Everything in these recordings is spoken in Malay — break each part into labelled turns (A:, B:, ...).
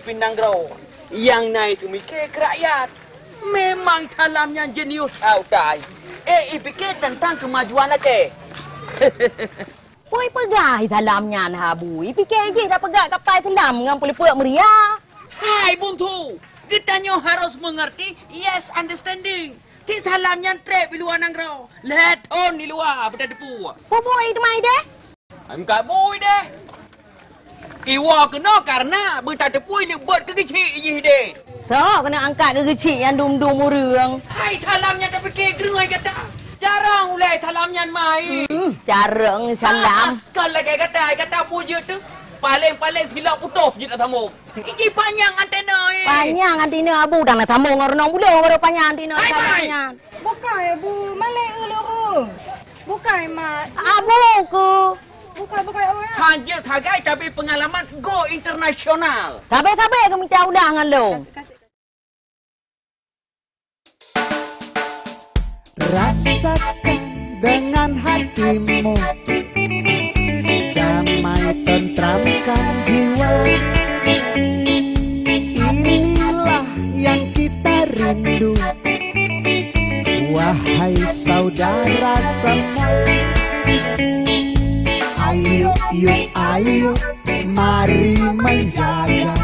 A: pemimpin Nanggro yang naik itu mikir ke rakyat. Memang dalamnya jenius autai. Fikir tentang kemajuan aja.
B: Pui pegai dalamnya nah bui. Fikir je dah pegai kapal selam dengan pulih meriah.
A: Hai Buntu, kitanya harus mengerti yes understanding. Di dalamnya trap di luar Nanggro. Leton di luar pada depu.
B: Boy demai deh.
A: Angkat boy deh. Iwa kena karena bentar depu ini buat kekecil je deh.
B: So, kena angkat ke kecil yang dum-dum urang.
A: Hai dalamnya tak fikir gerai kata. Jarang ulai dalamnya mai.
B: Jarang salam.
A: Kalau kata puja tu paling silap putus je tak sambung. Ini panjang antena ni.
B: Panjang antena abu dah nak sambung orang bulan baru panjang antena.
A: Hai.
C: Bukan bu, malai ulu. Bukan mat.
B: Abu ke.
C: Bukan orang.
A: Hanya tagai tapi pengalaman go internasional.
B: Sabar-sabar ke minta undangan lo.
D: Rasakan dengan hatimu, damai tentramkan jiwa. Inilah yang kita rindu, wahai saudara semua. Ayo, yuk, ayo, mari menjaga.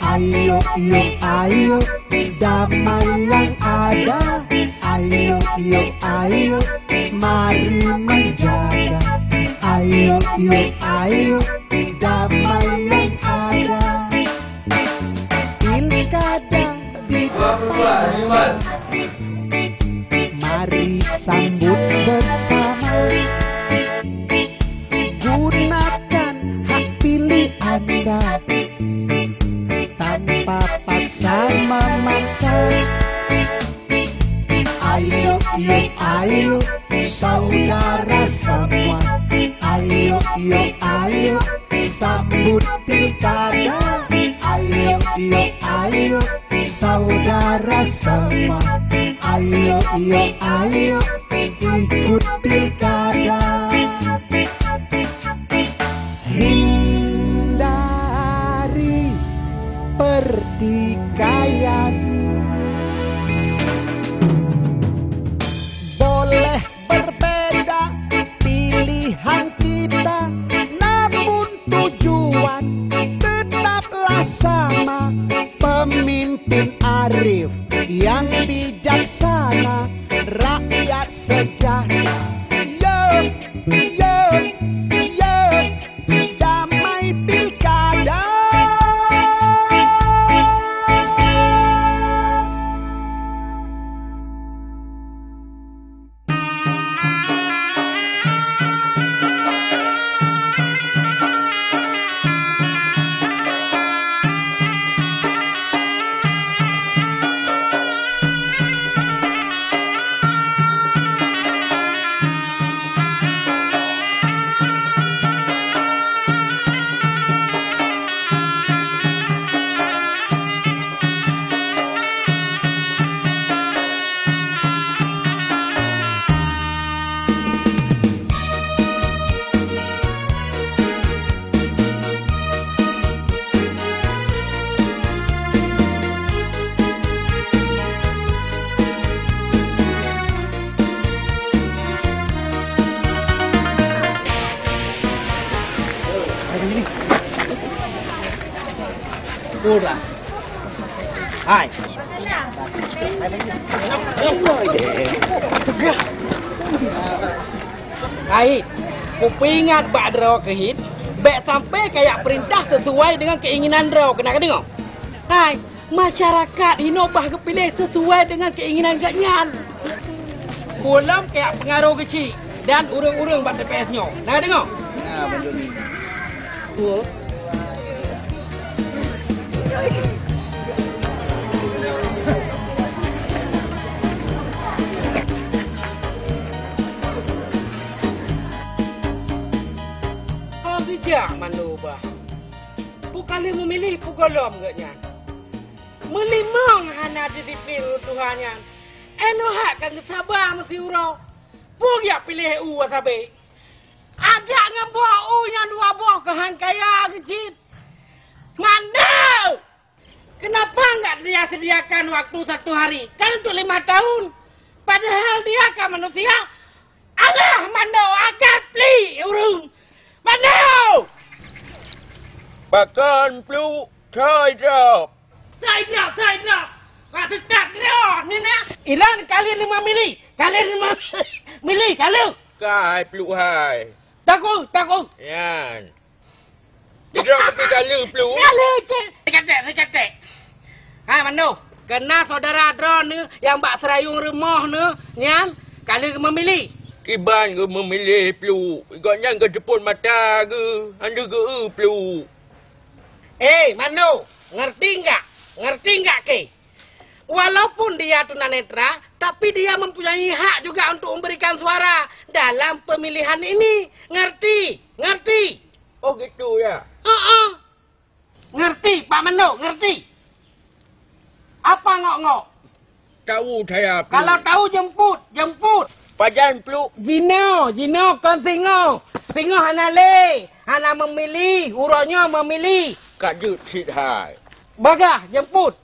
D: Ayo, yuk, ayo, damai yang ada. Ayo, yuk, ayo, mari menjaga. Ayo, yuk, ayo, damai yang ada. Pilkada di depan, mari sambut bersama. Gunakan hak pilih Anda tanpa paksa memaksa. Ayo, yuk, ayo, saudara semua. Ayo, yuk, ayo, sambut pilkada. Ayo, yuk, ayo, saudara semua. Ayo, yuk, ayo, ikut pilkada. Hindari pertikaian. Boleh berbeda pilihan kita, namun tujuan tetaplah sama. Pemimpin arif yang bijaksana, rakyat sejahtera. Yo, yo, yo, damai pilkada. Pura. Hai. Hai. Kupingat bak draw ke hit. Bek sampai kayak perintah sesuai dengan keinginan draw. Kena ke dengar? Hai. Masyarakat hinobah kepilih sesuai dengan keinginan gaknya. Kolam kayak pengaruh kecil. Dan urung-urung bak TPS-nya. Nak dengar? Nah, benda ni. Cool. Tidak manubah. Bukan memilih pugolom gaknya. Melimang hana disiplin Tuhannya. Enohak kan sabar mesti urau. Pug ya pilih u asabe. Ada ngambo u yang dua boh ke han kaya kecil. Mana? sediakan waktu 1 hari. Kan untuk 5 tahun. Padahal dia kan manusia. Allah mando akan beli urung. Mando!
E: Bahkan pelu Thai drop.
D: Saya drop. Kata tak drop ni nak. Ilan kali 5 mili. Kali 5 mili kali.
E: Kai pelu hai.
D: Takut.
E: Yan. Drop ke kali pelu.
D: Kali je. Kata. Hai mando. Kena saudara drone ni yang bak serayung rumah ni. Nyan. Kali 5 mili.
E: Kiban ke memilih pelu. Igaknya ke jepun mata ke. Anda ke pelu.
D: Mano, ngerti enggak ke? Walaupun dia tunanetra, tapi dia mempunyai hak juga untuk memberikan suara dalam pemilihan ini. Ngerti?
E: Oh gitu ya.
D: Ngerti, Pak Mano, ngerti? Apa ngok-ngok?
E: Tahu saya pelu.
D: Kalau tahu jemput.
E: Pajan pelu.
D: Jino, kon singo. Singo hana le, hana memilih, uronya memilih.
E: Kak Jut sit hai.
D: Bagah, jemput.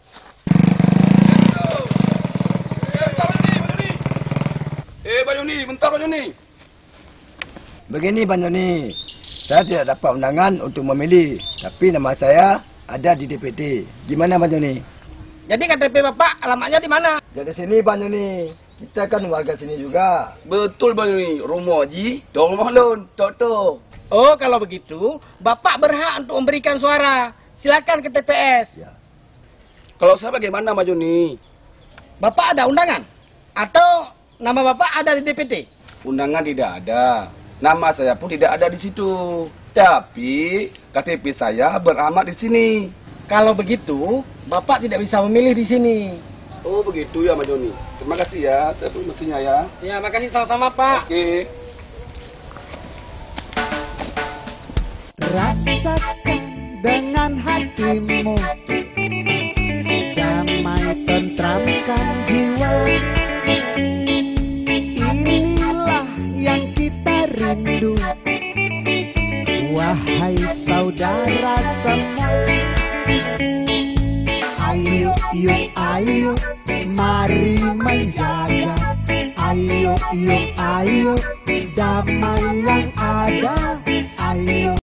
E: Bentar Bang Joni.
F: Begini Bang Joni, saya tidak dapat undangan untuk memilih, tapi nama saya ada di DPT. Gimana Bang Joni?
D: Jadi KTP Bapak alamatnya di mana?
F: Jadi sini Bang Joni, kita kan warga sini juga.
G: Betul Bang Joni, rumah Haji, rumah Lon, Tok.
D: Oh, kalau begitu, Bapak berhak untuk memberikan suara. Silakan ke TPS.
F: Ya.
G: Kalau saya bagaimana Bang Joni?
D: Bapak ada undangan? Atau nama Bapak ada di DPT?
G: Undangan tidak ada. Nama saya pun tidak ada di situ. Tapi KTP saya beramat di sini.
D: Kalau begitu, Bapak tidak bisa memilih di sini.
G: Oh begitu ya Bang Joni. Terima kasih ya, saya pun mestinya ya.
D: Ya, makasih sama-sama Pak.
G: Oke.
H: Rasakan dengan hatimu, damai tentramkan jiwa. Inilah yang kita rindu, wahai saudara semua. Ayo, mari menjaga. Ayo, damai yang ada. Ayo.